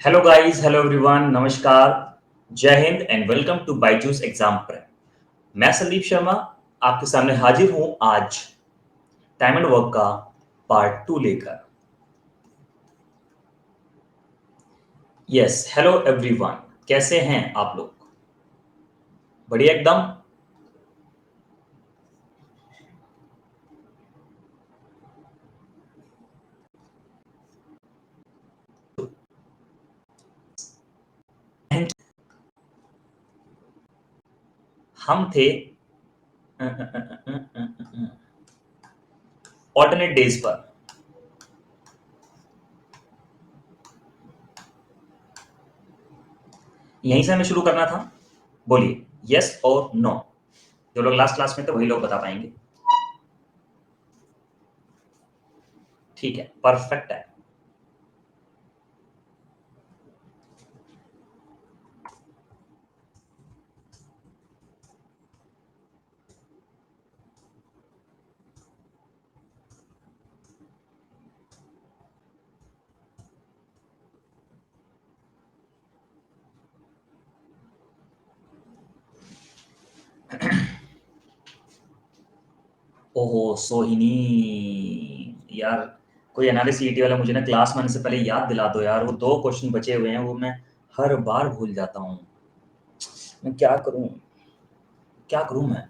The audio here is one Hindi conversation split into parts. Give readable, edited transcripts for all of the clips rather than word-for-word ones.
हेलो गाइस, हेलो एवरीवन, नमस्कार, जय हिंद and welcome to BYJU'S exam prep. मैं संदीप शर्मा आपके सामने हाजिर हूं आज टाइम एंड वर्क का पार्ट 2 लेकर। यस, हेलो एवरीवन, कैसे हैं आप लोग? बढ़िया एकदम। हम थे ऑल्टरनेट डेज पर। यहीं से हमें शुरू करना था। बोलिए यस और नो। जो लोग लास्ट क्लास में थे वही लोग बता पाएंगे। ठीक है, परफेक्ट है। ओहो सोहिनी, यार कोई एनालिसिस सीईटी वाला मुझे ना क्लास में आने से पहले याद दिला दो यार। वो दो क्वेश्चन बचे हुए हैं, वो मैं हर बार भूल जाता हूँ। मैं क्या करूँ, क्या करूँ मैं?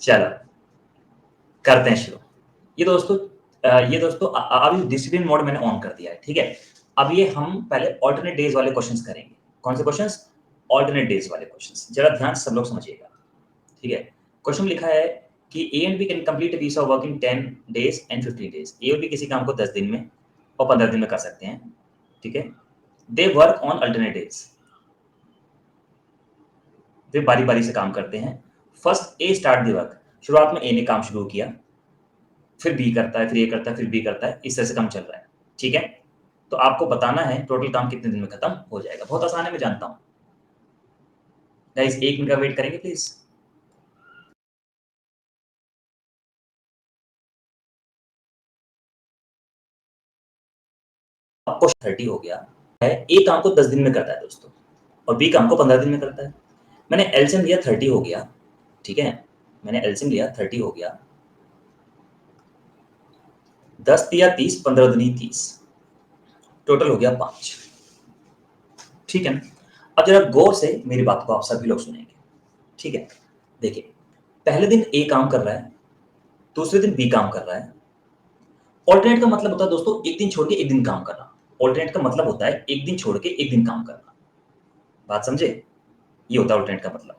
चलो करते हैं शुरू। ये दोस्तों अभी डिसिप्लिन मोड मैंने ऑन कर दिया है, ठीक है। अब ये हम पहले ऑल्टरनेट डेज वाले क्वेश्चंस करेंगे। कौन से क्वेश्चंस? ऑल्टरनेट डेज वाले क्वेश्चंस। जरा ध्यान से सब लोग समझिएगा, ठीक है। क्वेश्चन लिखा है कि A and B can complete a visa work in 10 days and 15 days. A और बी किसी काम को 10 दिन में और 15 दिन में कर सकते हैं, ठीक है। They work on alternate days. वे बारी बारी से काम करते हैं। First A start the work. शुरुआत में ए ने काम शुरू किया, फिर बी करता है, फिर ए करता है, फिर बी करता है, इस तरह से काम चल रहा है, ठीक है। तो आपको बताना है टोटल काम कितने दिन में खत्म हो जाएगा। बहुत आसान है, मैं जानता हूं। गाइस 1 मिनट का वेट करेंगे प्लीज। आपको 30 हो गया है। ए काम को 10 दिन में करता है दोस्तों, और बी काम को 15 दिन में करता है। मैंने एलसीएम लिया 30 हो गया, ठीक है। मैंने एलसीएम लिया 30 हो गया। 10 दिया 30, 15 दुनी 30, टोटल हो गया 5, ठीक है ना। अब जरा गौर से मेरी बात को आप सभी लोग सुनेंगे, ठीक है। देखिए, पहले दिन ए काम कर रहा है, दूसरे दिन बी काम कर रहा है। ऑल्टरनेट का मतलब होता है दोस्तों एक दिन छोड़ के एक दिन काम करना। ऑल्टरनेट का मतलब होता है एक दिन छोड़ के एक दिन काम करना। बात समझे? ये होता है ऑल्टरनेट का मतलब,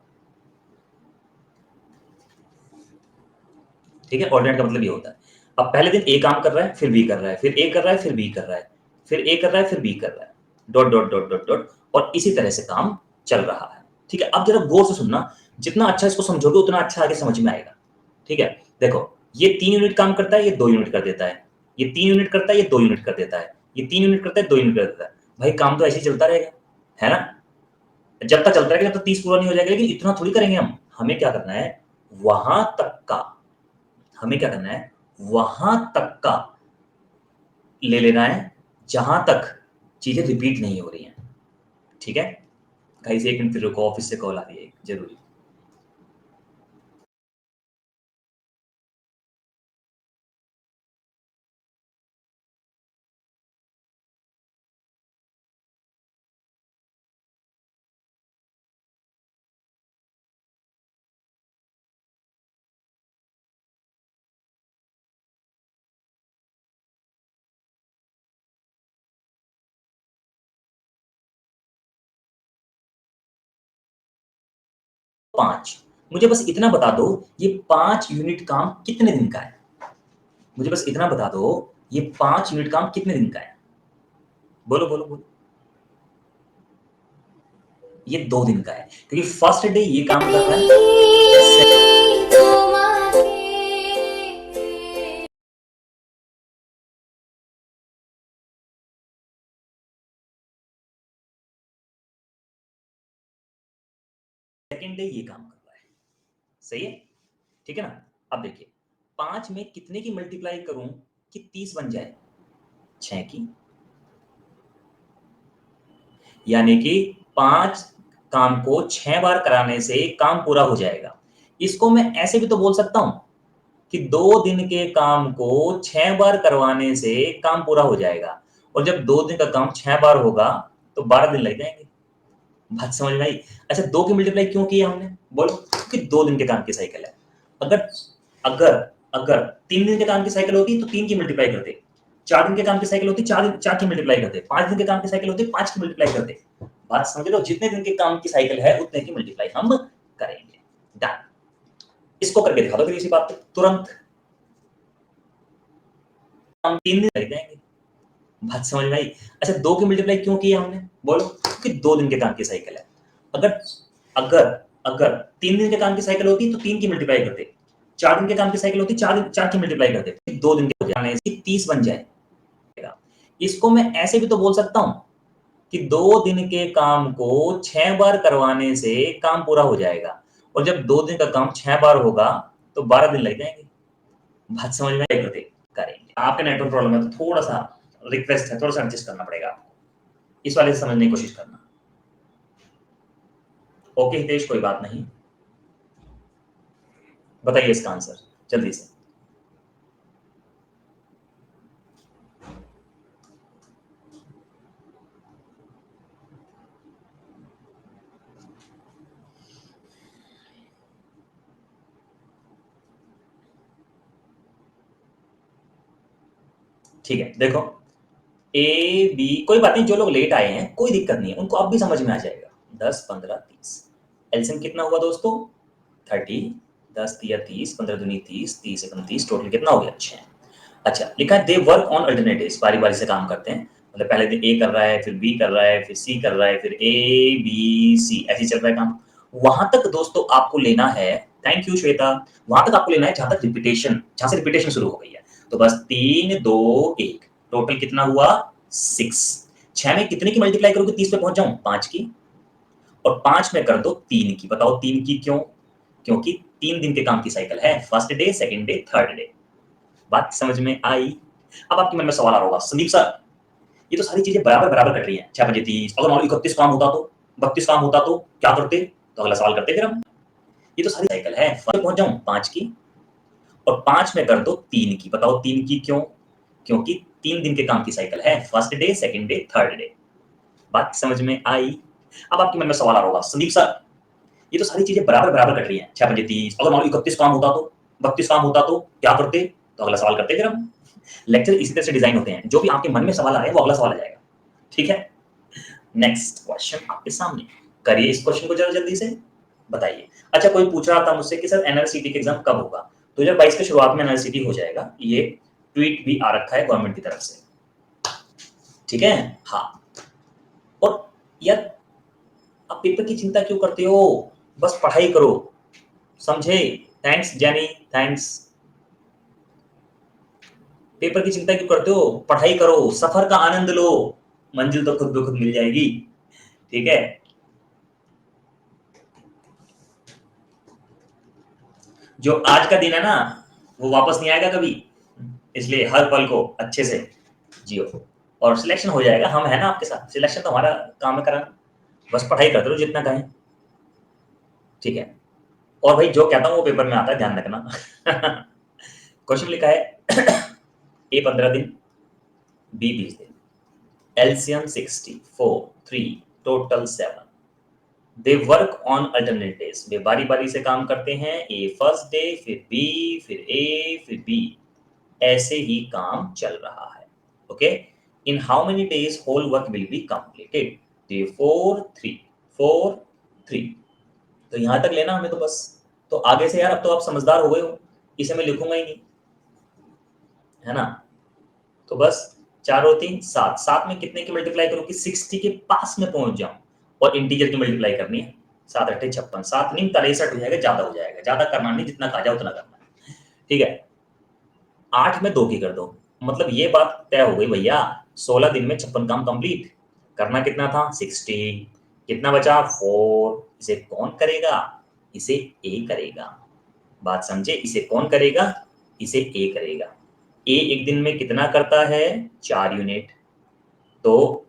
ठीक है। ऑल्टरनेट का मतलब ये होता है, अब पहले दिन ए काम कर रहा है, फिर बी कर रहा है, फिर ए कर रहा है, फिर बी कर रहा है, फिर ए कर रहा है, फिर बी कर रहा है, dot dot dot dot dot, और इसी तरह से काम चल रहा है, ठीक है। अब जरा गौर से सुनना, जितना अच्छा इसको समझोगे उतना अच्छा आगे समझ में आएगा, ठीक है। देखो, ये 3 यूनिट काम करता है, ये 2 यूनिट कर देता है। ये 3 यूनिट करता है, ये 2 यूनिट कर देता है। ये 3 यूनिट करता है, 2 यूनिट कर देता है। भाई काम तो ऐसे ही चलता रहेगा, है ना। जब तक चलता रहेगा तब तक 30 पूरा नहीं हो जाएगा, लेकिन इतना थोड़ी करेंगे हम। हमें क्या करना है, वहां तक का, हमें क्या करना है, वहां तक का ले लेना है जहां तक चीजें रिपीट नहीं हो रही हैं, ठीक है। गाइस 1 मिनट फिर रुको, ऑफिस से कॉल आ रही है जरूरी। 5, मुझे बस इतना बता दो, ये 5 यूनिट काम कितने दिन का है। मुझे बस इतना बता दो, ये 5 यूनिट काम कितने दिन का है। बोलो बोलो बोलो। ये 2 दिन का है, क्योंकि फर्स्ट डे ये काम कर रहा है। सेकेंड डे ये काम कर रहा है, सही है, ठीक है ना। अब देखिए 5 में कितने की मल्टीप्लाई करूं कि 30 बन जाए, 6 की, यानी कि 5 काम को 6 बार कराने से काम पूरा हो जाएगा। इसको मैं ऐसे भी तो बोल सकता हूं कि 2 दिन के काम को 6 बार करवाने से काम पूरा हो जाएगा, और जब 2 दिन का काम 6 बार होगा तो 12 दिन लग जाएंगे। बात समझ में आई? अच्छा 2 की मल्टीप्लाई क्यों किया हमने, बोलो, क्योंकि 2 दिन के काम की साइकिल है। अगर अगर अगर 3 दिन के काम की साइकिल होती तो 3 की मल्टीप्लाई करते, 4 दिन के काम की साइकिल होती 4 की मल्टीप्लाई करते, 5 दिन के काम की साइकिल होती 5 की मल्टीप्लाई करते। बात समझ लो, जितने दिन के काम की साइकिल है उतने की मल्टीप्लाई हम करेंगे। डन। इसको करके दिखा दो फिर इसी बात पे तुरंत, हम 3 दिन लग जाएंगे। बात समझ में आई? अच्छा 2 की मल्टीप्लाई क्यों किया हमने, बोलो, क्योंकि 2 दिन के काम की साइकिल है। अगर अगर अगर 3 दिन के काम की साइकिल होती तो 3 की मल्टीप्लाई करते, 4 दिन के काम की साइकिल होती 4 की मल्टीप्लाई करते, 2 दिन के हो जाने से 30 बन जाएगा। इसको मैं ऐसे भी तो बोल सकता हूं कि 2 दिन के काम को 6 बार करवाने से काम पूरा हो जाएगा, और जब 2 दिन का काम 6 बार होगा तो 12 दिन लग जाएंगे। बात समझ में आई? करते करेंगे। आपके नेटवर्क प्रॉब्लम है तो थोड़ा सा रिक्वेस्ट है, थोड़ा सा एडजस्ट करना पड़ेगा आपको, इस वाले से समझने की कोशिश करना। ओके हितेश, कोई बात नहीं, बताइए इसका आंसर जल्दी से। ठीक है, देखो ए बी, कोई बात नहीं, जो लोग लेट आए हैं कोई दिक्कत नहीं है, उनको अब भी समझ में आ जाएगा। 10 15 30 एलसीएम कितना हुआ दोस्तों, 30, 10 दिया 30, 15 दूनी 30, 30 एकम 30, टोटल कितना हो गया 6। अच्छा लिखा है दे वर्क ऑन अल्टरनेटिव्स, बारी बारी से काम करते हैं, मतलब पहले दिन ए कर रहा है, फिर बी कर रहा है, फिर सी कर रहा है, फिर ए बी सी, ऐसे चल रहा है काम। वहां तक दोस्तों आपको लेना है, थैंक यू श्वेता, वहां तक आपको लेना है जहां तक रिपीटेशन, जहां से रिपीटेशन शुरू हो गई है। तो बस 3 2 1, टोटल कितना हुआ 6। 6 में कितने की मल्टीप्लाई करोगे 30 पे पहुंच जाऊं, 5 की, और 5 में कर दो 3 की। बताओ 3 की क्यों, क्योंकि 3 दिन के काम की साइकिल है, first day, second day, third day. बात समझ में आई? अब आपके मन में सवाल आ रहा होगा, संदीप सर ये तो सारी चीजें बराबर बराबर कट रही हैं, 6 बजे 30, अगर मान लो 31 काम होता तो, 32 काम होता तो क्या करते, तो अगला सवाल करते फिर हम। ये तो सारी साइकिल है, फर्स्ट पहुंच जाऊं 5 की, और 5 में कर दो 3 की। बताओ 3 की क्यों, क्योंकि 3 दिन के काम की साइकिल है, first day, second day, third day. बात समझ में आई? अब आपके मन में सवाल आ रहा होगा, संदीप सर ये तो सारी चीजें बराबर बराबर कट रही हैं, 6 बजे 30, अगर मान लो 31 काम होता तो, 32 काम होता तो क्या करते, तो अगला सवाल करते फिर हम। लेक्चर इसी तरह से डिजाइन होते हैं, जो भी आपके मन में सवाल आ रहे हैं वो अगला सवाल आ जाएगा, ठीक है। नेक्स्ट क्वेश्चन आपके सामने, करिए इस क्वेश्चन को जरा जल्दी से बताइए। अच्छा कोई पूछ रहा था मुझसे कि सर एनआरसीटी के एग्जाम कब होगा, 2022 के शुरुआत में एनआरसीटी हो जाएगा, ये ट्वीट भी आ रखा है गवर्नमेंट की तरफ से, ठीक है। हाँ, और यार आप पेपर की चिंता क्यों करते हो, बस पढ़ाई करो, समझे। Thanks जैनी, thanks. पेपर की चिंता क्यों करते हो, पढ़ाई करो, सफर का आनंद लो, मंजिल तो खुद ब खुद मिल जाएगी, ठीक है। जो आज का दिन है ना वो वापस नहीं आएगा कभी, इसलिए हर पल को अच्छे से जियो, और सिलेक्शन हो जाएगा, हम है ना आपके साथ, सिलेक्शन तो हमारा काम है कराना, बस पढ़ाई करते रहो जितना कहें, ठीक है। और भाई जो कहता हूँ वो पेपर में आता है, ध्यान रखना। क्वेश्चन लिखा है ए 15 दिन, बी 20 दिन, LCM 64, 3, total 7। They work on alternate days, वे बारी बारी से काम करते हैं, ए फर्स्ट डे, फिर बी, फिर ए, फिर बी, ऐसे ही काम चल रहा है, okay. In how many days whole work will be completed, day 4 3, 4 3। तो यहां तक लेना हमें तो बस, तो आगे से यार अब तो आप समझदार हो गए हो, इसे मैं लिखूंगा ही नहीं, है ना। तो बस 4 और 3 7, 7 में कितने की मल्टीप्लाई करूं कि 60 के पास में पहुंच जाऊं, और इंटीजर की मल्टीप्लाई करनी है, 7 8 56, 7 नहीं 63 हो जाएगा, ज्यादा हो जाएगा, ज्यादा करना नहीं, जितना कहा जाए उतना करना है, ठीक है। 8 में 2 की कर दो, मतलब ये बात तय हो गई भैया, 16 दिन में 56 काम कंप्लीट करना, कितना था 60, कितना बचा 4, इसे कौन करेगा, इसे ए करेगा। बात समझे? इसे कौन करेगा? इसे ए करेगा। ए एक दिन में कितना करता है? 4 यूनिट। तो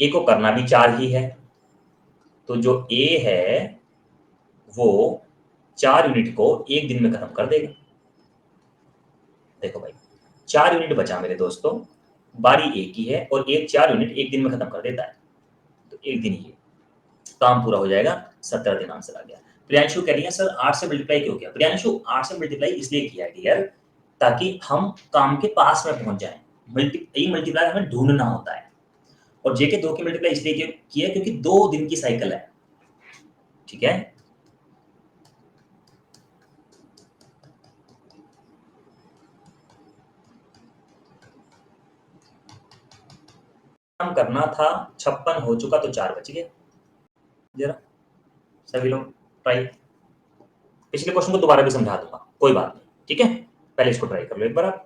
ए को करना भी 4 ही है। तो जो ए है वो 4 यूनिट को एक दिन में खत्म कर देगा। देखो भाई, 4 यूनिट बचा मेरे दोस्तों, बारी ए की है और एक 4 यूनिट एक दिन में खत्म कर देता है। तो एक दिन ही काम पूरा हो जाएगा। 17 दिन आंसर आ गया। प्रियांशु कह रही है सर 8 से मल्टीप्लाई क्यों किया? प्रियांशु 8 से मल्टीप्लाई इसलिए किया डियर, ताकि हम काम के पास में पहुंच जाएं। मल्टीप्लाई हमें ढूंढना होता है। और जे के 2 की मल्टीप्लाई इसलिए किया क्योंकि 2 दिन की साइकिल है। ठीक है, काम करना था, 56 हो चुका तो 4 बच गए। जरा सभी लोग ट्राई, पिछले क्वेश्चन को दोबारा भी समझा दूंगा, कोई बात नहीं। ठीक है, पहले इसको ट्राई कर लो एक बार आप।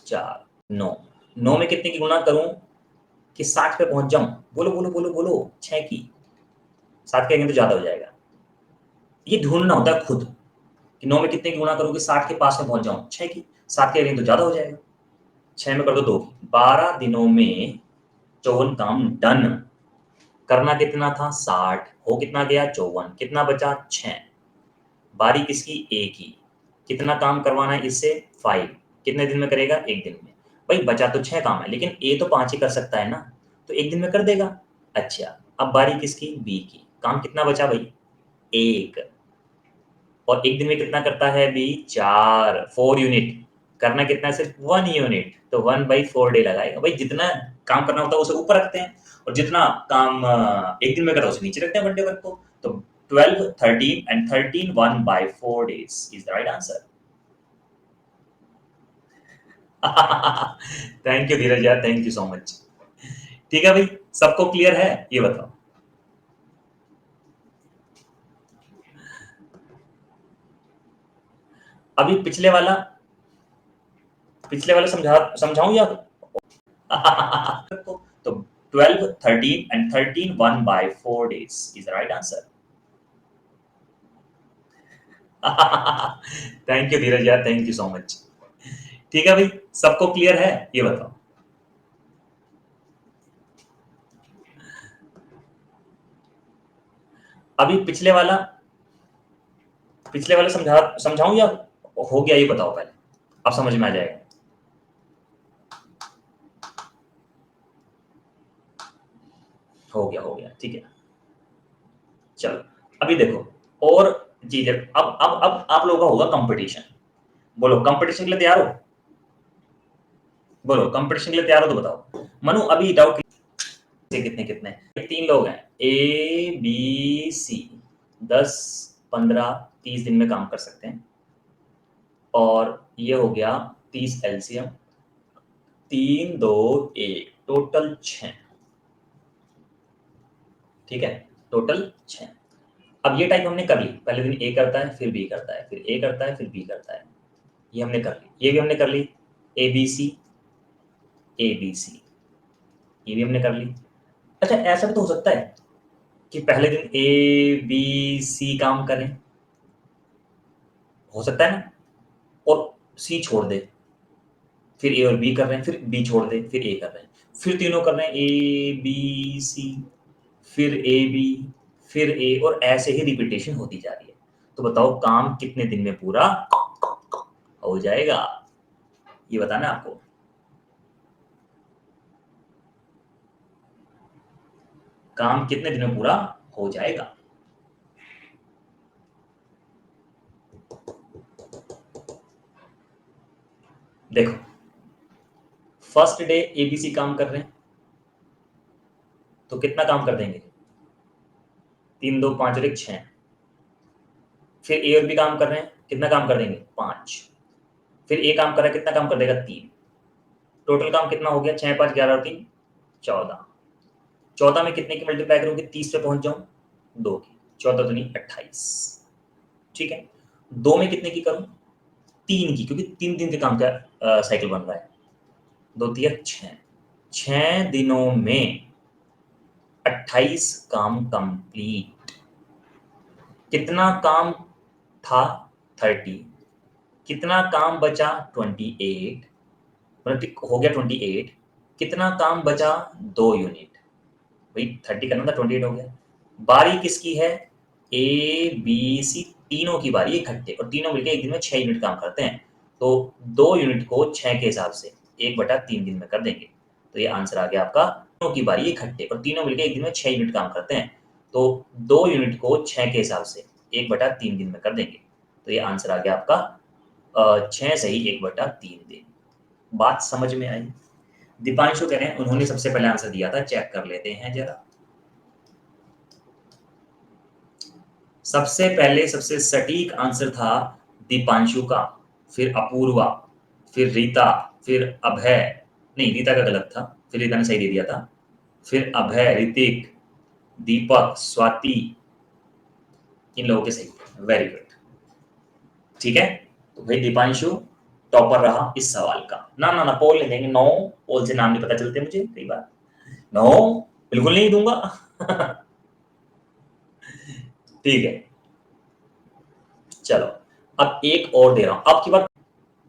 चार, 9, 9 में कितने की गुणा करूं कि 60 पे पहुंच जाऊं? बोलो बोलो बोलो बोलो। 6 की, 7 कहेंगे तो ज्यादा हो जाएगा। ये ढूंढना होता है खुद कि 9 में कितने की गुणा करूं कि 60 के पास में पहुंच जाऊं। 6 की, 7 कहेंगे तो ज्यादा हो जाएगा। 6 में कर दो 2 की। 12 दिनों में 54 काम डन। करना कितना था? 60। हो कितना गया? 54। कितना बचा? 6। बारी किसकी? ए की। कितना काम करवाना है इससे? 5। कितने दिन में करेगा? एक दिन में। भाई बचा तो 6 काम है, लेकिन ए तो 5 ही कर सकता है ना, तो एक दिन में कर देगा। अच्छा, अब बारी किसकी? बी की। काम कितना बचा भाई? 1। और एक दिन में कितना करता है बी? 4, 4 यूनिट। करना कितना है? सिर्फ 1 यूनिट। तो 1/4 डे लगाएगा। भाई जितना काम करना होता है उसे ऊपर रखते हैं, और जितना काम एक दिन में करता है उसे नीचे रखते हैं, 1 डे वर्क को। तो 12, 13 and 13, 1/4 days is the right answer. Thank you Dheeraj यार, थैंक यू सो मच। ठीक है भाई, सबको क्लियर है? ये बताओ। अभी पिछले वाला समझाऊं या? तो 12, 13 and 13, 1/4 days is the right answer. Thank you Dheeraj यार, थैंक यू सो मच। ठीक है भाई, सबको क्लियर है? ये बताओ। अभी पिछले वाला समझाऊं या हो गया? ये बताओ पहले, अब समझ में आ जाएगा। हो गया, ठीक है। चलो, अभी देखो और चीजें। अब आप लोगों का होगा कंपटीशन। बोलो कंपटीशन के लिए तैयार हो? बोलो कंपटीशन के लिए तैयार हो तो बताओ। मनु अभी डाउट कितने कितने? 3 लोग हैं, ए बी सी। 10, 15, 30 दिन में काम कर सकते हैं। और ये हो गया 30 एलसीएम। 3, 2, 1, टोटल 6। ठीक है, टोटल 6। अब ये टाइप हमने कर ली। पहले दिन ए करता है, फिर बी करता है, फिर ए करता है, फिर बी करता है। ये हमने कर ली। ये भी हमने कर ली। ए बी सी, ए बी सी, ये भी हमने कर ली। अच्छा, ऐसा भी तो हो सकता है कि पहले दिन ए बी सी काम करें, हो सकता है ना, और सी छोड़ दे। फिर ए और बी कर रहे हैं, फिर बी छोड़ दे, फिर ए कर रहे हैं, फिर तीनों कर रहे हैं, ए बी सी, फिर ए बी, फिर ए, और ऐसे ही रिपीटेशन होती जा रही है। तो बताओ काम कितने दिन में पूरा हो जाएगा? ये बताना है आपको। काम कितने दिन में पूरा हो जाएगा? देखो, फर्स्ट डे एबीसी काम कर रहे हैं तो कितना काम कर देंगे? 3 2 5 और 1 6। फिर ए और बी काम कर रहे हैं, कितना काम कर देंगे? 5। फिर ए काम कर रहा है, कितना काम कर देगा? 3। टोटल काम कितना हो गया? 6 5 11 और 3 14। 14 में कितने की मल्टीप्लाई करूंगी 30 पे पहुंच जाऊं? 2 की। 14 तो नहीं 28। ठीक है। 2 में कितने की करूं? 3 की, क्योंकि 3 दिन के काम का साइकिल बन रहा है। 2 3 6। 6 दिनों में 28 काम कंप्लीट। कितना काम था? 30। कितना काम बचा? 28। मतलब हो गया 28। कितना काम बचा? 2 यूनिट। भाई 30 करना था, 28 हो गया। बारी किसकी है? ए बी सी तीनों की बारी इकट्ठे, और तीनों मिलकर एक दिन में 6 यूनिट काम करते हैं। तो 2 यूनिट को 6 के हिसाब से 1/3 दिन में कर देंगे। तो ये आंसर आ गया आपका। तीनों की बारी इकट्ठे, और तीनों मिलकर एक दिन में 6 यूनिट काम करते हैं। तो 2 यूनिट को 6 के हिसाब से 1/3 दिन में कर देंगे। तो ये आंसर आ गया आपका 6 सही 1/3 दिन। बात समझ में आई? दीपांशु कह रहे हैं उन्होंने सबसे पहले आंसर दिया था, चेक कर लेते हैं जरा। सबसे पहले सबसे सटीक आंसर था दीपांशु का, फिर अपूर्वा, फिर रीता, फिर अभय। नहीं, रीता का गलत था, फिर रीता ने सही दे दिया था। फिर अभय, ऋतिक, दीपक, स्वाति, इन लोगों के सही। Very good. ठीक है, तो भाई दीपांशु टॉपर रहा इस सवाल का। ना ना ना, पोल नहीं देंगे। नो, पोल से नाम नहीं पता चलते मुझे कई बार। नो, बिल्कुल नहीं दूंगा। ठीक है, चलो अब एक और दे रहा हूं। अब की बात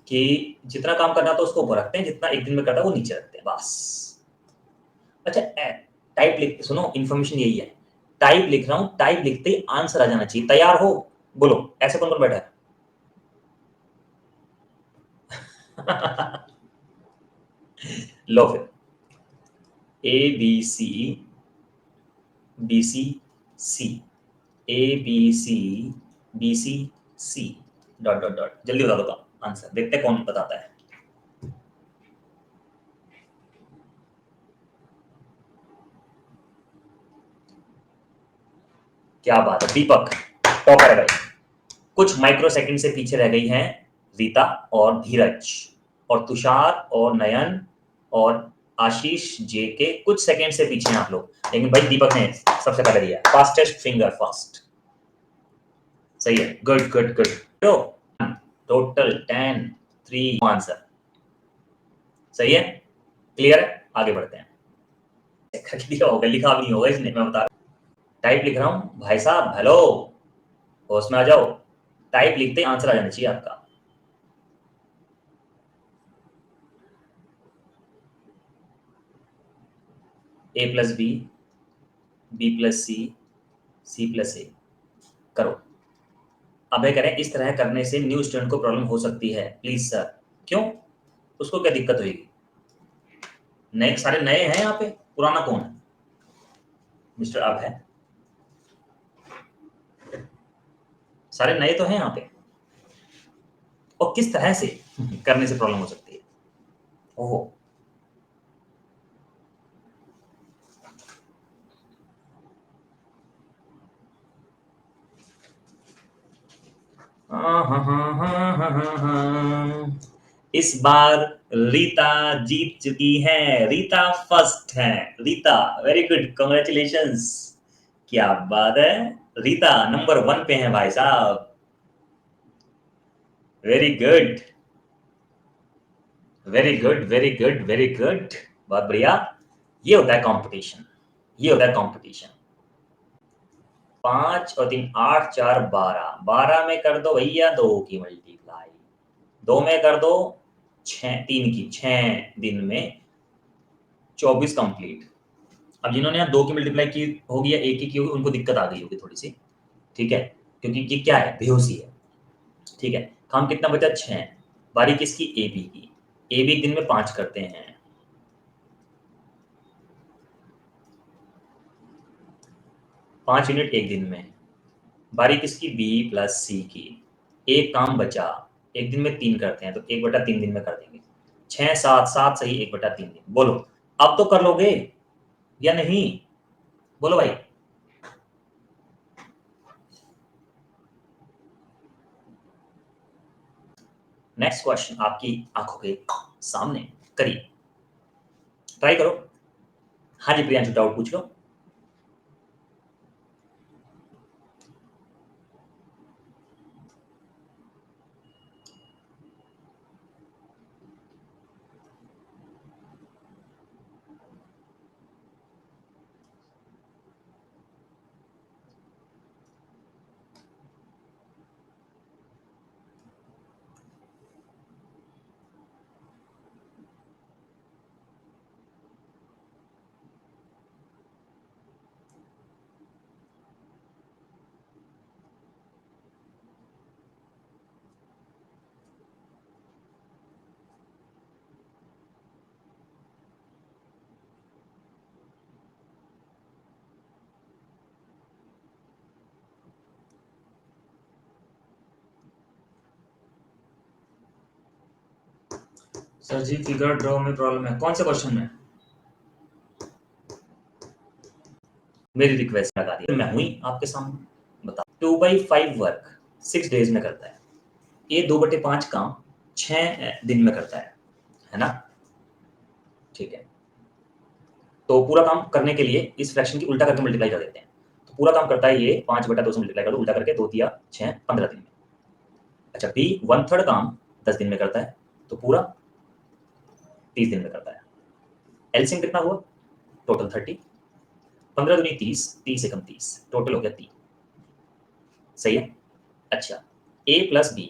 कि जितना काम करना था उसको ऊपर रखते हैं, जितना एक दिन में करता है वो नीचे रखते हैं, बस। अच्छा, टाइप लिख, सुनो, इन्फॉर्मेशन यही है। टाइप लिख रहा हूं, टाइप लिखते ही आंसर आ जाना चाहिए। तैयार हो? बोलो, ऐसे कौन कौन बैठा है? लो फिर, A B C, B C C, A B C, B C C, dot dot dot. जल्दी बता दो आंसर, देखते हैं कौन बताता है। क्या बात है, दीपक टॉपर है भाई। कुछ माइक्रो सेकंड से पीछे रह गई हैं रीता और धीरज और तुषार और नयन और आशीष जे के कुछ सेकंड से पीछे हैं आप लोग, लेकिन भाई दीपक ने सबसे पहले दिया। Fastest finger first. सही है, good good good. Total 10 3 answer सही है। क्लियर है, आगे बढ़ते हैं। दिया होगा, लिखा भी नहीं होगा इसने, मैं बता। टाइप लिख रहा हूं भाई साहब, हेलो, होश में आ जाओ। टाइप लिखते ही आंसर आ जाना चाहिए आपका। ए प्लस बी, बी प्लस सी, सी प्लस ए। करो। अभय करें इस तरह करने से न्यू स्टूडेंट को प्रॉब्लम हो सकती है, प्लीज सर। क्यों? उसको क्या दिक्कत होगी? नए सारे नए हैं यहाँ पे, पुराना कौन है? मिस्टर अभय, सारे नए तो हैं यहाँ पे। और किस तरह से करने से प्रॉब्लम हो सकती है? ओहो, हाँ हाँ हाँ हाँ हाँ हाँ हाँ। इस बार रीता जीत चुकी है। रीता फर्स्ट है। Rita, very good, congratulations. क्या बात है, रीता नंबर 1 पे है भाई साहब। Very good, very good, very good, very good. बहुत बढ़िया। ये होता है कंपटीशन, ये होता है कंपटीशन। 5 और 3 8 4 12, 12 में कर दो भैया 2 की मल्टीप्लाई, 2 में कर दो 6 3 की, 6 दिन में 24 कंप्लीट। अब जिन्होंने यहाँ 2 की मल्टीप्लाई की होगी या 1 की होगी उनको दिक्कत आ गई होगी थोड़ी सी। ठीक है, क्योंकि ये क्या है, बेहोशी है। ठीक है, काम कितना बचा? 6। बारी किसकी? ए बी की। ए बी दिन में 5 करते हैं। 5 यूनिट एक दिन में, बारी किसकी, बी प्लस सी की। एक काम बचा, एक दिन में 3 करते हैं तो 1/3 दिन में कर देंगे। 6 7 7 सही, 1/3 दिन। बोलो अब तो कर लोगे या नहीं, बोलो भाई। नेक्स्ट क्वेश्चन आपकी आंखों के सामने, करिए, ट्राई करो। हाँ जी प्रियांशु, डाउट पूछ लो। सर जी फिगर ड्रॉ में प्रॉब्लम है, कौन से क्वेश्चन में? मेरी रिक्वेस्ट लगा दी, मैं हुई आपके सामने, बता। 2/5 वर्क 6 डेज में करता है, ये 2/5 काम 6 दिन में करता है ना? ठीक है, तो पूरा काम करने के लिए इस फ्रैक्शन की उल्टा करके मल्टीप्लाई कर देते हैं। तो पूरा काम करता है ये 5/2 से मल्टीप्लाई कर दो उल्टा करके, 2 तिया 6, 15 दिन में। अच्छा, बी 1/3 काम 10 दिन में करता है, तो पूरा 30 दिन में करता है। एलसीएम कितना हुआ? टोटल 30, 15 दूनी 30, 30 एकम 30, टोटल हो गया 3। सही है। अच्छा, ए प्लस बी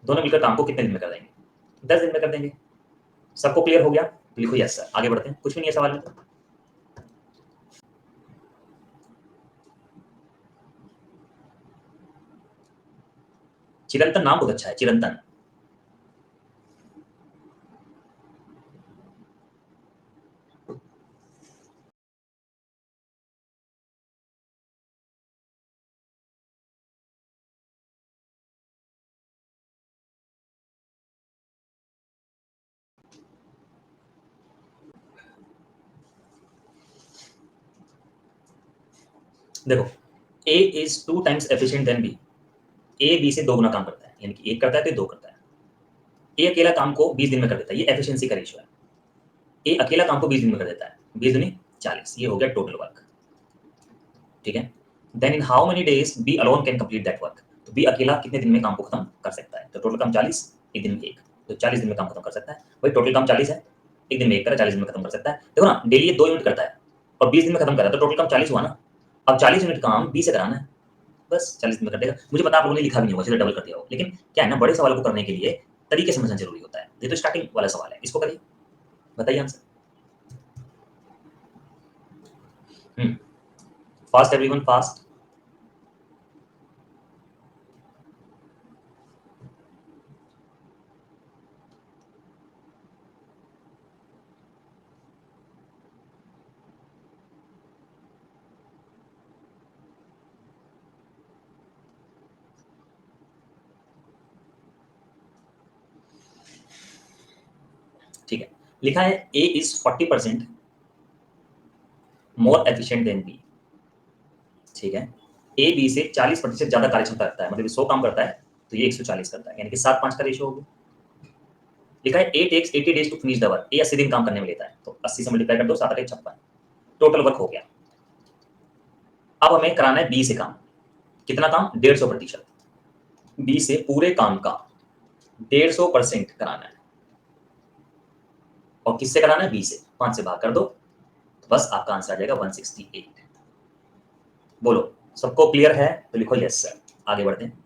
दोनों मिलकर काम को कितने दिन में कर देंगे? 10 दिन में कर देंगे। सबको क्लियर हो गया तो लिखो यस सर, आगे बढ़ते हैं, कुछ भी नहीं है सवाल में तो। चिरंतन नाम बहुत अच्छा है, चिरंतन। देखो, A is 2 times efficient than B. A B से 2 गुना काम करता है, यानी कि 1 करता है तो 2 करता है। ए अकेला काम को 20 दिन में कर देता है, ये एफिशिएंसी का रेशियो है। ए अकेला काम को 20 दिन में कर देता है, 20 दूनी 40, ये हो गया टोटल वर्क। ठीक है, then in how many days B alone can complete that work. तो बी अकेला कितने दिन में काम को खत्म कर सकता है? तो टोटल काम 40, एक दिन में 1, तो 40 दिन में काम खत्म कर सकता है। वही टोटल काम 40 है, एक दिन में 1 करा, 40 दिन में खत्म कर सकता है। देखो ना, डेली ये 2 यूनिट करता है और 20 दिन में खत्म कर रहा है, तो टोटल काम 40 हुआ ना। अब 40 यूनिट काम बी से कराना है, बस 40 दिन में कर देगा। मुझे पता है आप लोगों ने लिखा भी नहीं होगा, सीधे डबल कर दिया होगा, लेकिन क्या है ना, बड़े सवाल को करने के लिए तरीके समझना जरूरी होता है। ये तो स्टार्टिंग वाला सवाल है, इसको करिए, बताइए आंसर। Fast everyone fast. ठीक है, लिखा है A is 40% more efficient than B. ठीक है, ए बी से 40% ज्यादा कार्यक्षमता रखता है, मतलब 100 काम करता है तो ये 140 करता है, यानी कि 7-5 का रेशियो हो गया। लिखा है A takes 80 days to finish the work. A 80 दिन काम करने में लेता है, तो 80 से मल्टीप्लाई कर दो, 7 8 56, टोटल वर्क हो गया। अब हमें कराना है बी से काम, कितना काम? 150%। बी से पूरे काम का 150% कराना है, और किससे कराना है? बी से। 5 से भाग कर दो, तो बस आपका आंसर आ जाएगा 168। बोलो सबको क्लियर है तो लिखो यस सर, आगे बढ़ते हैं।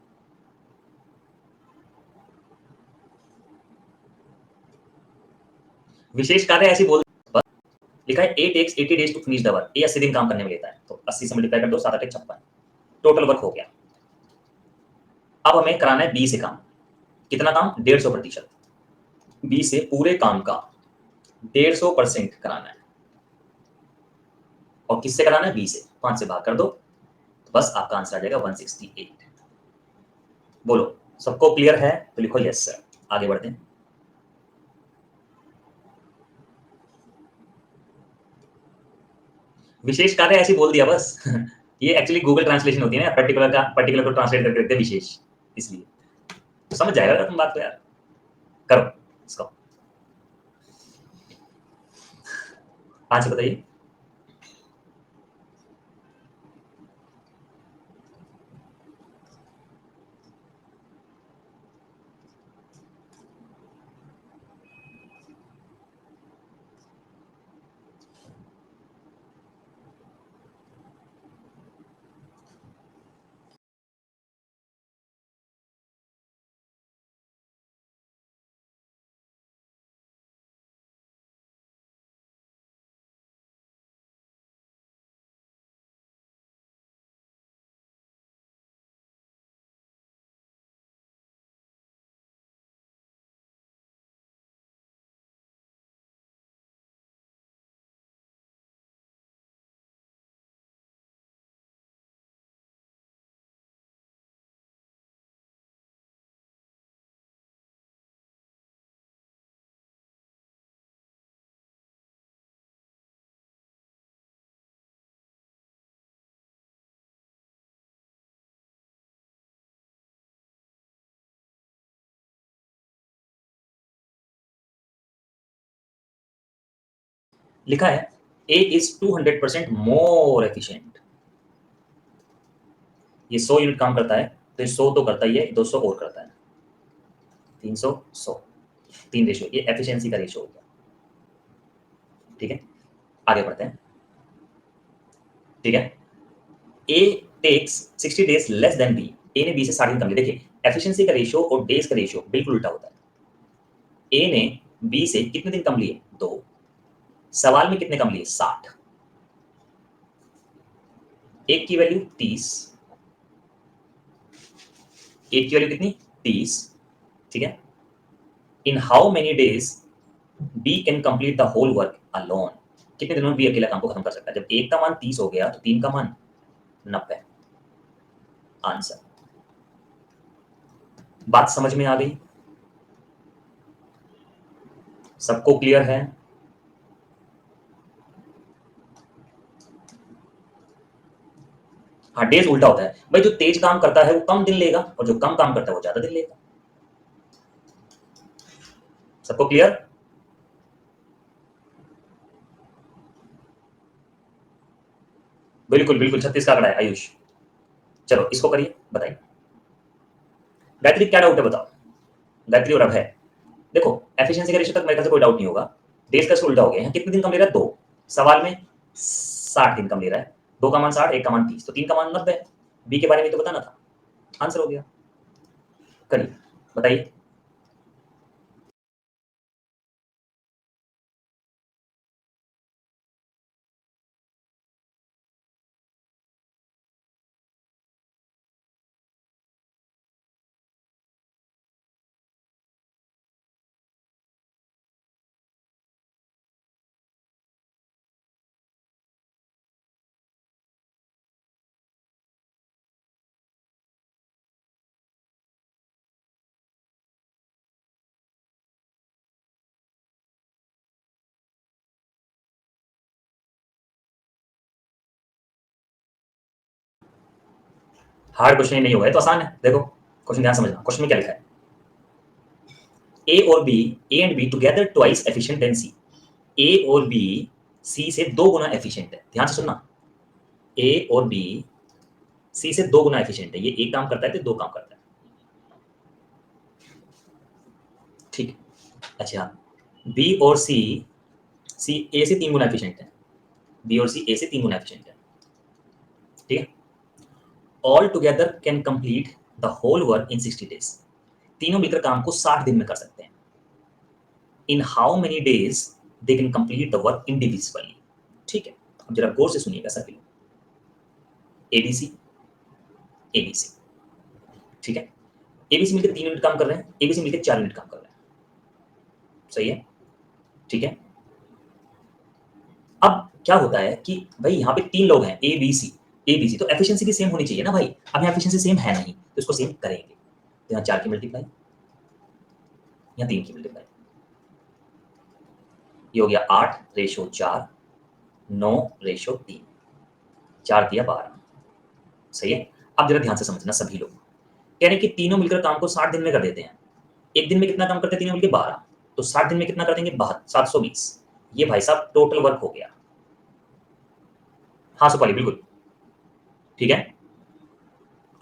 विशेष कार्य ऐसी बोल, लिखा है A takes 80 days to finish the work. A 80 दिन काम करने में लेता है, तो 80 से मल्टीप्लाई कर दो, 7 8 56, टोटल वर्क हो गया। अब हमें कराना है बी से काम, कितना काम? 150%। बी से पूरे काम का 150% कराना है, और किससे कराना है? बी से। 5 से भाग कर दो, बस आपका आंसर आ जाएगा 168। बोलो, सबको क्लियर है तो लिखो यस सर। आगे बढ़ते हैं। विशेष कार्य ऐसे बोल दिया बस। ये एक्चुअली गूगल ट्रांसलेशन होती है ना, पर्टिकुलर को ट्रांसलेट करके देते हैं विशेष, इसलिए तो समझ जाएगा तुम बात तो यार। करो इसको, आंसर बताइए। लिखा है ए इज 200% मोर एफिशिएंट। ये 100 यूनिट काम करता है तो ये 100 तो करता ही है, 200 और करता है, 300 100, 3 रेशियो, ये एफिशिएंसी का रेशियो हो गया। ठीक है, आगे बढ़ते हैं। ठीक है, A takes 60 days less than B. A ने बी से 60 दिन कम लिए। देखिए, एफिशिएंसी का रेशियो और डेज का रेशियो बिल्कुल उल्टा होता है। ए ने बी से कितने दिन कम लिए? 2। सवाल में कितने कम लिए? 60। एक की वैल्यू 30, एक की वैल्यू कितनी? 30। ठीक है, in how many days B can complete the whole work alone. कितने दिनों में बी अकेला काम को खत्म कर सकता है? जब एक का मान 30 हो गया तो 3 का मान 90। आंसर। बात समझ में आ गई? सबको क्लियर है? हाँ, डेज उल्टा होता है भाई। जो तेज काम करता है वो कम दिन लेगा और जो कम काम करता है वो ज्यादा दिन लेगा। सबको क्लियर? बिल्कुल बिल्कुल, 36 का आंकड़ा है आयुष। चलो इसको करिए, बताइए। गायत्री क्या डाउट है बताओ। गायत्री और अभय, देखो एफिशिएंसी का रेशियो तक मेरे ख्याल से कोई डाउट नहीं होगा। डेज का उल्टा हो गया। यहाँ कितने दिन कम ले रहा है? 2। सवाल में 60 दिन कम ले रहा है। 2 का मान 60, 1 का मान 30, तो 3 का मान 90। बी के बारे में तो बताना था। आंसर हो गया। करिए, बताइए। हार्ड क्वेश्चन ही नहीं होगा, ये तो आसान है। देखो क्वेश्चन ध्यान समझना। क्वेश्चन में क्या लिखा है? ए और B, A and B together twice efficient than C. A और बी सी से 2 गुना एफिशिएंट है। ध्यान से सुनना, ए और बी सी से 2 गुना एफिशिएंट है। ये एक काम करता है तो 2 काम करता है। ठीक है, अच्छा, बी और सी ए से 3 गुना एफिशिएंट है। बी और सी ए से 3 गुना एफिशिएंट है। ठीक है, all together can complete the whole work in 60 days. तीनों मिलकर काम को 60 दिन में कर सकते हैं। इन how many days they can complete the work individually. ठीक है, अब जरा गौर से सुनिएगा सभी लोग। एबीसी, एबीसी, ठीक है, एबीसी मिलकर 3 यूनिट काम कर रहे हैं, एबीसी मिलकर 4 यूनिट काम कर रहे हैं। सही है? ठीक है, अब क्या होता है कि भाई यहाँ पे 3 लोग हैं, ए बी सी। ABC, तो एफिशिएंसी भी सेम होनी चाहिए ना भाई। अब यहाँ एफिशिएंसी सेम है नहीं, तो इसको सेम करेंगे। तो यहाँ 4 की मल्टीप्लाई, यहाँ 3 की मल्टीप्लाई, ये हो गया 8/4, 9/3, 4 दिया 12। सही है। अब जरा ध्यान से समझना सभी लोग, कह रहे हैं कि तीनों मिलकर काम को 60 दिन में कर देते हैं। एक दिन में कितना काम करते हैं तीनों मिलकर? 12। तो 60 दिन में कितना कर देंगे? 720। ये भाई साहब टोटल वर्क हो गया। हाँ सुपाली, बिल्कुल ठीक है,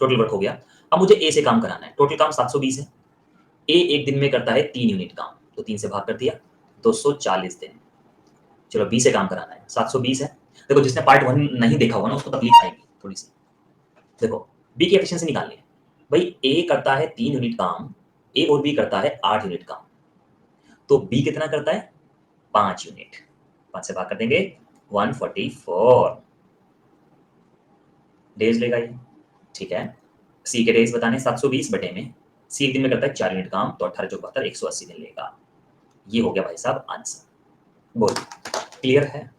टोटल वर्क हो गया। अब मुझे ए से काम कराना है, टोटल काम 720 है। ए एक दिन में करता है 3 यूनिट काम, तो 3 से भाग कर दिया, 240 दिन। चलो बी से काम कराना है, 720 है। देखो जिसने पार्ट 1 नहीं देखा होगा ना उसको तकलीफ आएगी थोड़ी सी। देखो बी की एफिशिएंसी निकालनी है भाई। ए करता है 3 यूनिट काम, ए और बी करता है 8 यूनिट काम, तो बी कितना करता है? 5 यूनिट। 5 से भाग कर देंगे, 144 डेज लेगा ये। ठीक है, सी के डेज बताने 720 बटे में, सी एक दिन में करता है 4 यूनिट काम, तो 18 चौक 72, 180 दिन लेगा। ये हो गया भाई साहब आंसर। बोल क्लियर है?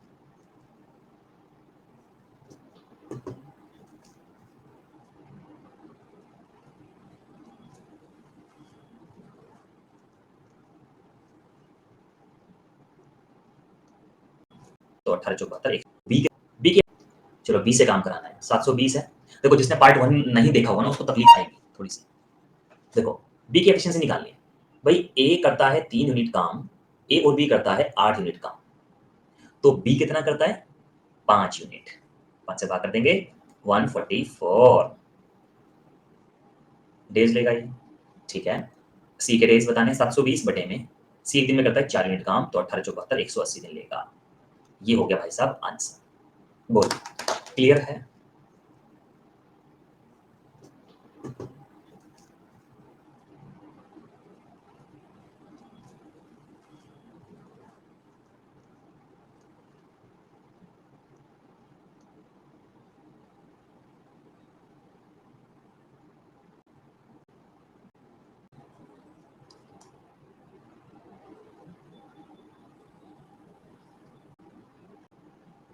तो 18 चौक 72, बी के चलो बी से काम कराना है, 720 है। देखो जिसने पार्ट 1 नहीं देखा होगा ना उसको तकलीफ आएगी थोड़ी सी। देखो बी की एफिशिएंसी निकालनी है भाई। ए करता है 3 यूनिट काम, ए और बी करता है 8 यूनिट काम, तो बी कितना करता है? 5 यूनिट। 5 से भाग कर देंगे, 144 डेज लेगा ये। ठीक है, सी के डेज बताने 720 बटे में, सी एक दिन में करता है 4 यूनिट काम, तो 18 चौक 72, 180 दिन लेगा। ये हो गया भाई साहब आंसर। बोल क्लियर है?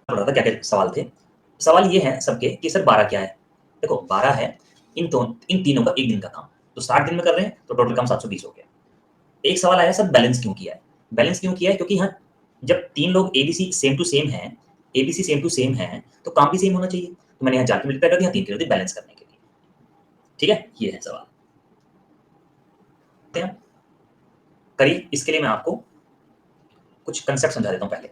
पढ़ रहा था क्या क्या सवाल थे। सवाल ये है सबके कि सर 12 क्या है? देखो 12 है इन तीनों का एक दिन का काम, तो 60 दिन में कर रहे हैं तो टोटल काम 720 हो गया। एक सवाल आया सर बैलेंस क्यों किया है? बैलेंस क्यों किया है क्योंकि यहाँ जब तीन लोग एबीसी सेम टू सेम है, एबीसी सेम टू सेम है, तो काम भी सेम होना चाहिए। तो मैंने यहाँ 4 की मल्टीप्लाई कर दिया, 3 की कर दी बैलेंस करने के लिए। ठीक है, ये है सवाल। करिए, इसके लिए मैं आपको कुछ कंसेप्ट समझा देता हूँ पहले।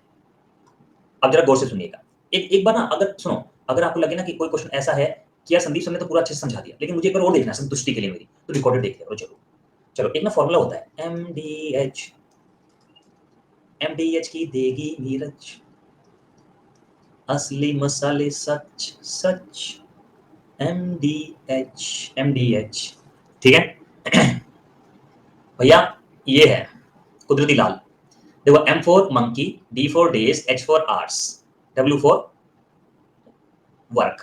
अब जरा गौर से सुनिएगा। एक बार ना अगर सुनो, अगर आपको लगे ना कि कोई क्वेश्चन ऐसा है कि यार संदीप सर ने तो पूरा अच्छे से समझा दिया, लेकिन मुझे एक बार और देखना है संतुष्टि के लिए मेरी, तो रिकॉर्डेड देख लिया करो जरूर। चलो एक ना फॉर्मूला होता है एमडीएच, एमडीएच की देगी नीरज, असली मसाले सच सच, एमडीएच, एमडीएच। ठीक है भैया, ये है कुदरती लाल। देखो M for monkey, D for days, H for hours, W for work.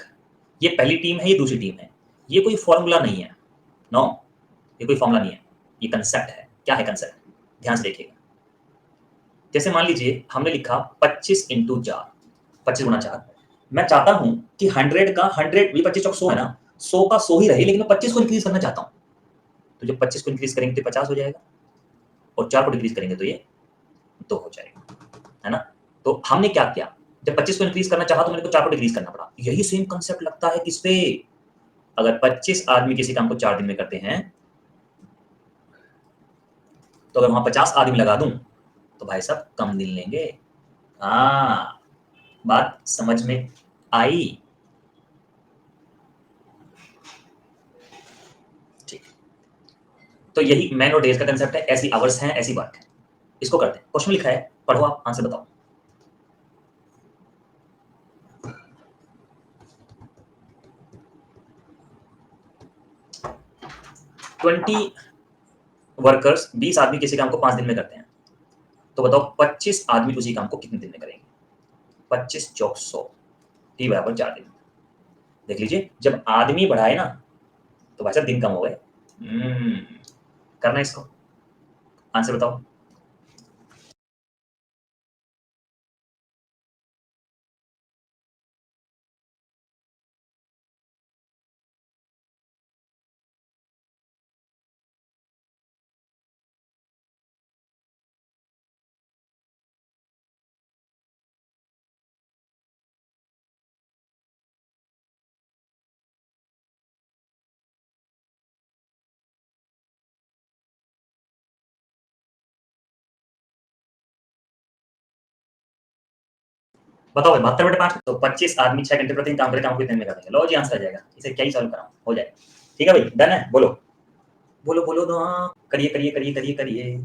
ये पहली टीम है, ये दूसरी टीम है। ये कोई फॉर्मूला नहीं है, नो, ये कोई फॉर्मूला नहीं है, ये कंसेप्ट है। क्या है कंसेप्ट? ध्यान से देखिएगा। जैसे मान लीजिए हमने लिखा 25 इंटू 4, 25 गुना 4। मैं चाहता हूं कि 100 का 100, ये 25 चौक 100 है ना, 100 का 100 ही रहे, लेकिन मैं 25 को इंक्रीज करना चाहता हूं। तो जब 25 को इंक्रीज करेंगे तो 50 हो जाएगा, और 4 को डिक्रीज करेंगे तो ये 2 हो जाएगा, है ना। तो हमने क्या किया, जब 25 को इंक्रीज करना चाहा तो मेरे को 4 को डिक्रीज करना पड़ा। यही सेम कंसेप्ट लगता है किस पे? अगर 25 आदमी किसी काम को 4 दिन में करते हैं, तो अगर वहां 50 आदमी लगा दूं तो भाई साहब कम दिन लेंगे। हाँ, बात समझ में आई? ठीक, तो यही मैन और डेज का कंसेप्ट है। ऐसी आवर्स हैं, ऐसी वर्क है। इसको करते हैं। क्वेश्चन लिखा है, पढ़ो आप, आंसर बताओ। 20 वर्कर्स, 20 आदमी किसी काम को 5 दिन में करते हैं, तो बताओ 25 आदमी उसी काम को कितने दिन में करेंगे? 25 चौक 100, टी बराबर 4 दिन। देख लीजिए, जब आदमी बढ़ाए ना तो भाई साहब दिन कम हो गए। करना है इसको, आंसर बताओ। बताओ भाई, 72 बटे 5 तो 25 आदमी 6 घंटे प्रतिदिन काम करे, काम कितने में कर देंगे? लो जी आंसर आ जाएगा, इसे क्या ही सॉल्व कराऊं, हो जाएगा। ठीक है भाई, डन है, बोलो बोलो बोलो तो, हाँ करिए करिए करिए करिए करिए।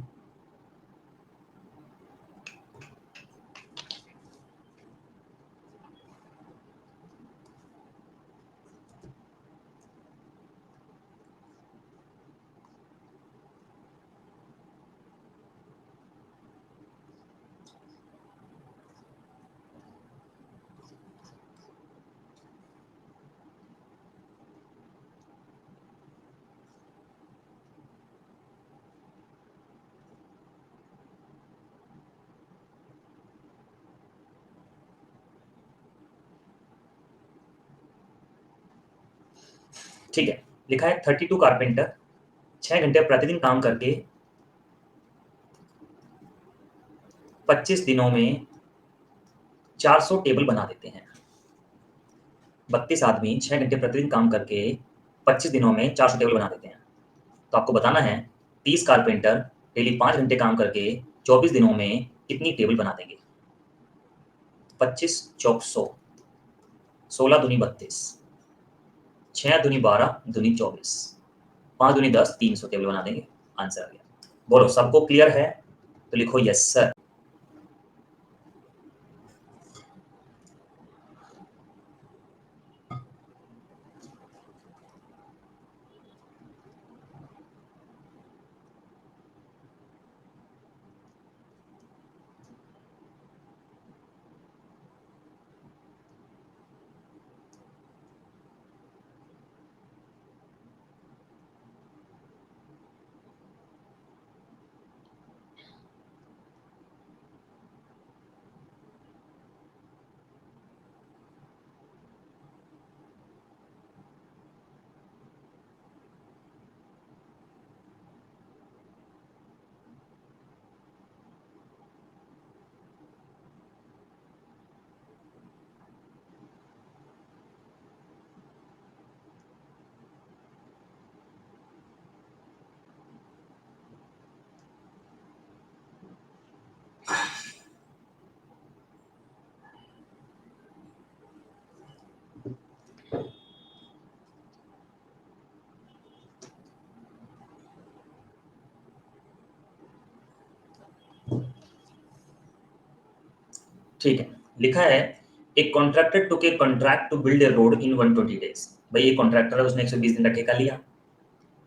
ठीक है, लिखा है 32 कारपेंटर 6 घंटे प्रतिदिन काम करके 25 दिनों में 400 टेबल बना देते हैं। 32 आदमी 6 घंटे प्रतिदिन काम करके 25 दिनों में 400 टेबल बना देते हैं। तो आपको बताना है 30 कारपेंटर डेली 5 घंटे काम करके 24 दिनों में कितनी टेबल बना देंगे? 25 चौक 100, 16 दूनी 32, 6 दूनी 12 दूनी 24, 5 दूनी 10, 300 टेबल बना देंगे। आंसर आ गया। बोलो सबको क्लियर है तो लिखो यस सर। ठीक है, लिखा है एक contractor took a contract to build a road in 120 days. भाई ये कॉन्ट्रैक्टर है, उसने 120 दिन का ठेका लिया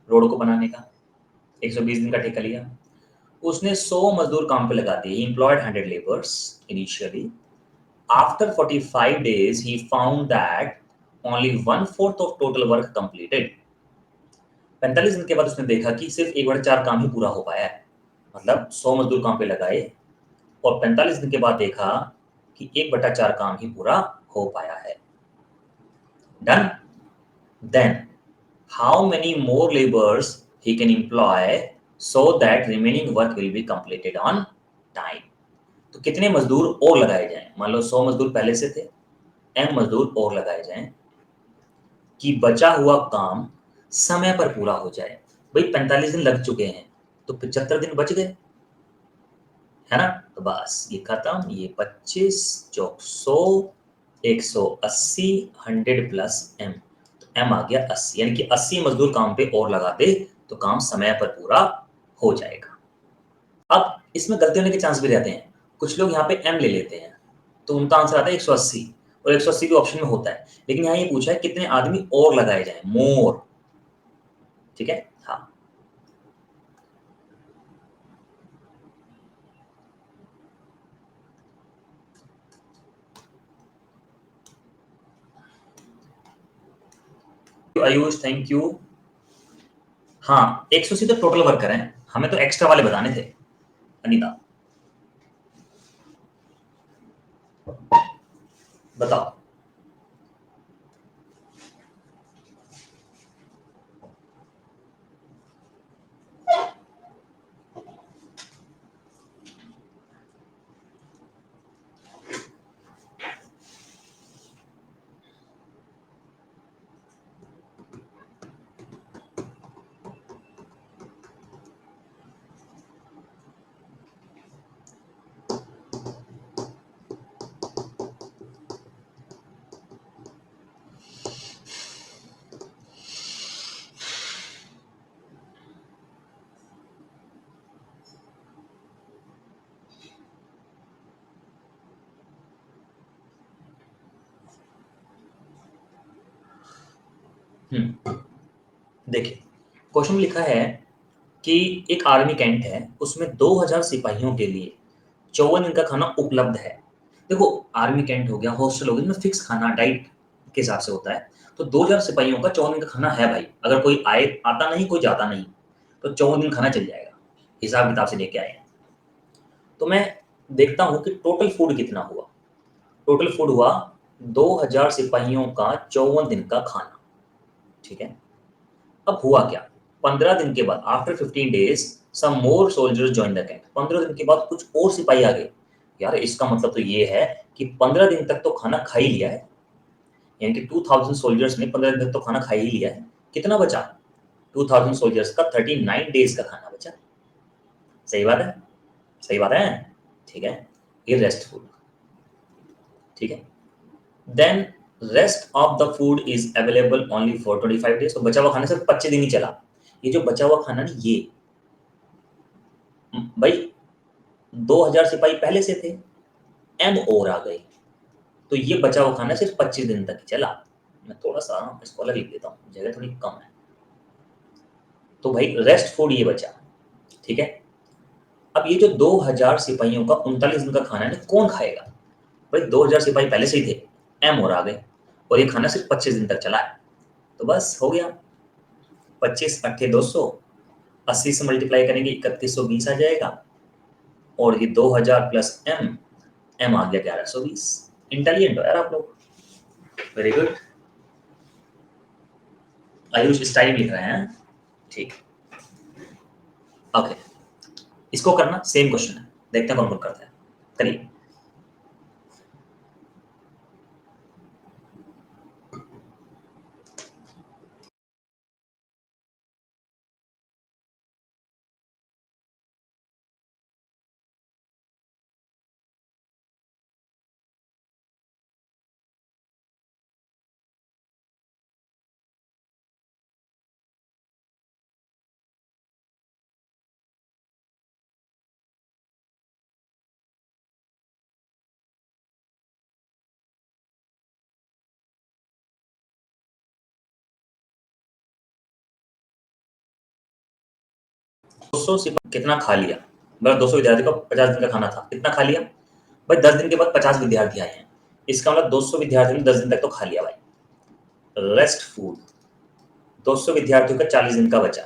रोड को बनाने का, 120 दिन का ठेका लिया। उसने 100 मजदूर काम पे लगा दिए, employed 100 labours initially. After 45 days he found that only 1/4 of total work completed. 45 दिन के बाद उसने देखा कि सिर्फ 1/4 काम ही पूरा हो पाया है। मतलब 100 मजदूर काम पे लगाए और 45 दिन के बाद देखा कि 1/4 काम ही पूरा हो पाया है। Done. Then how many more labours he can employ so that remaining work will be completed on time। तो कितने मजदूर और लगाए जाएं? मान लो 100 मजदूर पहले से थे, m मजदूर और लगाए जाएं कि बचा हुआ काम समय पर पूरा हो जाए। भाई 45 दिन लग चुके हैं तो 75 दिन बच गए, है ना? तो बस ये खत्म। ये 25 चौक 100, 180, 100 प्लस m, तो m आ गया 80, यानी कि 80 मजदूर काम पे और लगाते तो काम समय पर पूरा हो जाएगा। अब इसमें गलती होने के चांस भी रहते हैं। कुछ लोग यहाँ पे m ले लेते हैं तो उनका आंसर आता है 180, और 180 भी ऑप्शन में होता है, लेकिन यहाँ ये पूछा है कितने आदमी और लगाए जाएं, मोर। ठीक है, हाँ। Ayush thank you. हाँ 180 तो टोटल वर्कर हैं, हमें तो एक्स्ट्रा वाले बताने थे अनीता। बताओ। देखिए क्वेश्चन में लिखा है कि एक आर्मी कैंट है, उसमें 2000 सिपाहियों के लिए 54 दिन का खाना उपलब्ध है। देखो आर्मी कैंट हो गया, हॉस्टल हो गया, इसमें फिक्स खाना डाइट के हिसाब से होता है। तो 2000 सिपाहियों का 54 दिन का खाना है भाई, अगर कोई आए आता नहीं कोई जाता नहीं तो 54 दिन खाना चल जाएगा, हिसाब किताब से लेके आए हैं। तो मैं देखता हूँ कि टोटल फूड कितना हुआ। टोटल फूड हुआ 2000 सिपाहियों का 54 दिन का खाना, ठीक है। अब हुआ क्या, 15 दिन के बाद after 15 days some more soldiers join the camp. 15 दिन के बाद कुछ और सिपाही आ गए। यार इसका मतलब तो ये है कि 15 दिन तक तो खाना खा ही लिया है, यानी कि 2000 सोल्जर्स ने 15 दिन तक तो खाना खा ही लिया है। कितना बचा, 2000 सोल्जर्स का 39 डेज का खाना बचा। सही बात है, सही बात है, ठीक है। ये रेस्ट फूड, ठीक है। Then rest of the food is available only for 25 days. तो बचा हुआ खाना सिर्फ 25 दिन ही चला। ये जो बचा हुआ खाना ना, ये भाई 2000 सिपाही पहले से थे, एम और आ गए, तो ये बचा हुआ खाना सिर्फ 25 दिन तक ही चला। मैं थोड़ा सा स्कॉलर लिख देता हूँ, जगह थोड़ी कम है। तो भाई रेस्ट फूड ये बचा, ठीक है। अब ये जो 2000 सिपाहियों का 39 दिन का खाना है ना, कौन खाएगा। भाई 2000 सिपाही पहले से ही थे, एम और आ गए, और ये खाना सिर्फ 25 दिन तक चला है। तो बस हो गया, 25 अट्ठे 200, 80 से मल्टीप्लाई करेंगे 3120 आ जाएगा, और ये 2000 प्लस एम, एम आ गया 1120। इंटेलिजेंट हो यार आप लोग, वेरी गुड। आयुष स्टाइल लिख रहे हैं, ठीक। ओके, इसको करना सेम क्वेश्चन है, देखते हैं कौन कौन करता है। करिए। कितना खा लिया, मतलब 200 विद्यार्थी का 50 दिन का खाना था, कितना खा लिया भाई। 10 दिन के बाद 50 विद्यार्थी आए हैं, इसका मतलब 200 विद्यार्थियों ने 10 दिन तक तो खा लिया भाई। रेस्ट फूड 200 विद्यार्थियों का 40 दिन का बचा।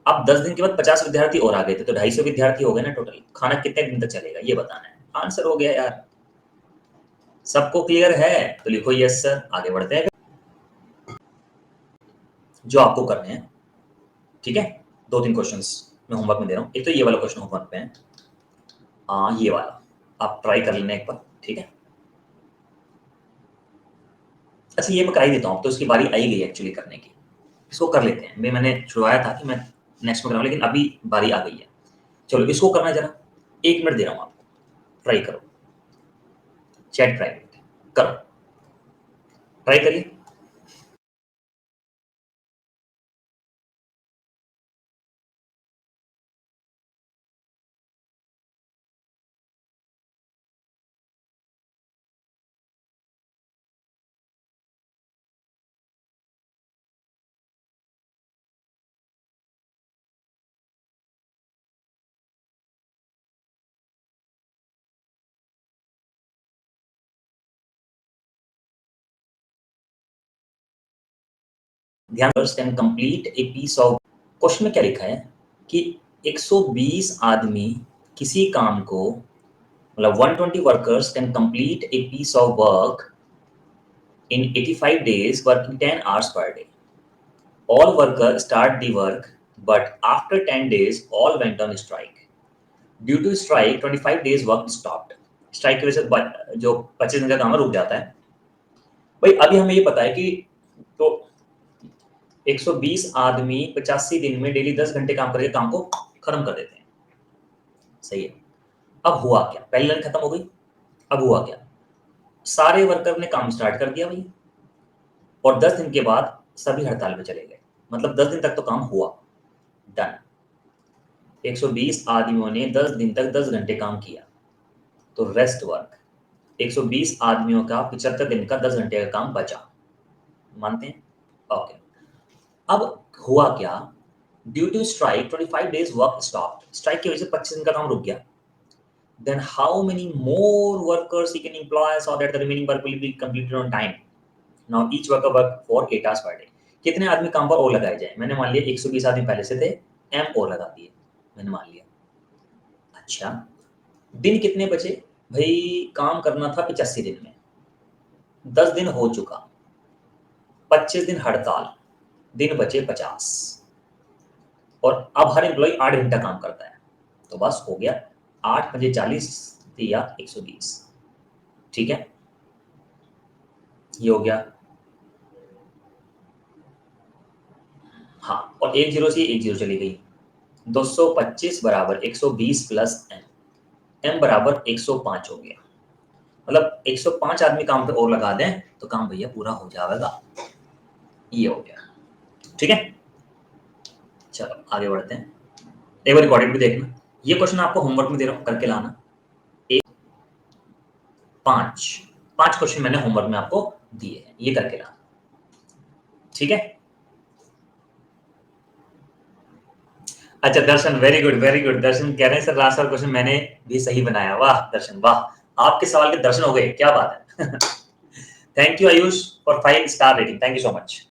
अब 10 दिन के बाद 50 विद्यार्थी और आ गए थे, तो 250 विद्यार्थी हो गए ना टोटल। खाना कितने दिन तक चलेगा ये बताना है। आंसर हो गया यार, सबको क्लियर है तो लिखो यस सर। आगे बढ़ते हैं जो आपको करने हैं, ठीक है। 2-3 क्वेश्चंस मैं होमवर्क में दे रहा हूँ। एक तो ये वाला क्वेश्चन होमवर्क में है, ये वाला आप ट्राई कर लेना एक बार, ठीक है। अच्छा ये मैं करा ही देता हूँ, अब तो इसकी बारी आई गई एक्चुअली करने की। इसको कर लेते हैं, मैंने छुड़वाया था कि मैं नेक्स्ट में कराऊँ, लेकिन अभी बारी आ गई है। चलो इसको करना है जरा, 1 मिनट दे रहा हूँ आपको, ट्राई करो। चैट प्राइवेट करो, ट्राई करिए। ध्यान can complete a piece of. Question में क्या लिखा है कि 120 आदमी किसी काम को, मतलब 120 workers can complete a piece of work in 85 days working 10 hours per day. All workers start the work, but after 10 days, all went on strike. Due to strike, 25 days work stopped. Strike की वजह से जो 25 दिन का काम है रुक जाता है। भाई अभी हमें ये पता है कि तो 120 आदमी 85 दिन में डेली 10 घंटे काम करके काम को खत्म कर देते हैं, सही है। अब हुआ क्या, पहली लाइन खत्म हो गई। अब हुआ क्या, सारे वर्कर ने काम स्टार्ट कर दिया भाई, और 10 दिन के बाद सभी हड़ताल पे चले गए। मतलब 10 दिन तक तो काम हुआ, डन। 120 आदमियों ने 10 दिन तक 10 घंटे काम किया, तो रेस्ट वर्क 120 आदमियों का 75 दिन का 10 घंटे का काम बचा। मानते हैं, ओके। अब हुआ क्या, due to strike 25 days work stopped, strike की वजह से 25 दिन का काम रुक गया। Then how many more workers he can employ so that the remaining work will be completed on time? Now each worker work for 8 hours per day. कितने आदमी काम पर और लगाए जाए? मैंने मान लिया 120 आदमी पहले से थे, एम और लगा दिए, मैंने मान लिया। अच्छा, दिन कितने बचे भाई? काम करना था 85 दिन में, 10 दिन हो चुका, 25 दिन हड़ताल, दिन बचे 50, और अब हर एम्प्लॉय 8 घंटा काम करता है, तो बस हो गया 8 × 40 या 120। ठीक है, ये हो गया। हाँ, और एक जीरो से एक जीरो चली गई, 225 बराबर 120 प्लस एम बराबर 105 हो गया। मतलब 105 आदमी काम पे और लगा दें तो काम भैया पूरा हो जाएगा। ये हो गया, ठीक है। चलो आगे बढ़ते हैं, एक बार रिकॉर्डेड भी देखना। ये क्वेश्चन आपको होमवर्क में दे रहा हूं, करके लाना। एक 5 क्वेश्चन मैंने होमवर्क में आपको दिए हैं, ये करके लाना, ठीक है। अच्छा दर्शन, वेरी गुड वेरी गुड। दर्शन कह रहे हैं सर लास्ट वाला क्वेश्चन मैंने भी सही बनाया। वाह दर्शन वाह, आपके सवाल के दर्शन हो गए, क्या बात है। Thank you Ayush for 5 star rating, thank you so much.